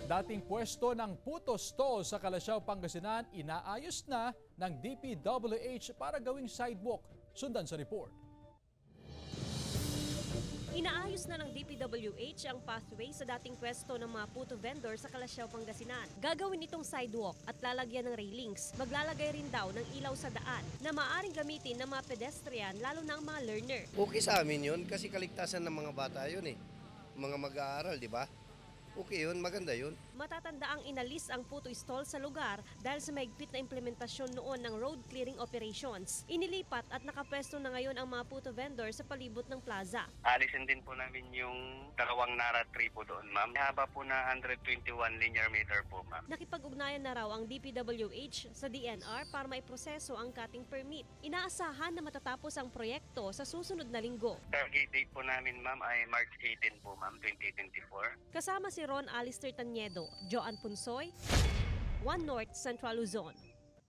Dating pwesto ng Puto Stall sa Calasiao, Pangasinan, inaayos na ng DPWH para gawing sidewalk. Sundan sa report. Inaayos na ng DPWH ang pathway sa dating pwesto ng mga puto vendor sa Calasiao, Pangasinan. Gagawin itong sidewalk at lalagyan ng railings. Maglalagay rin daw ng ilaw sa daan na maaaring gamitin ng mga pedestrian, lalo na ang mga learner. Okay sa amin yun kasi kaligtasan ng mga bata yun eh. Mga mag-aaral, di ba? Okay yun, maganda yun. Matatanda ang inalis ang puto stall sa lugar dahil sa mahigpit na implementasyon noon ng road clearing operations. Inilipat at nakapwesto na ngayon ang mga puto vendor sa palibot ng plaza. Alisin din po namin yung dalawang Nara tree po doon, ma'am. Haba po na 121 linear meter po, ma'am. Nakipag-ugnayan na raw ang DPWH sa DNR para maiproseso ang cutting permit. Inaasahan na matatapos ang proyekto sa susunod na linggo. Target date po namin, ma'am, ay March 18 po, ma'am, 2024. Kasama si Ron Alister Tanyedo, Joan Punsoy, One North Central Luzon.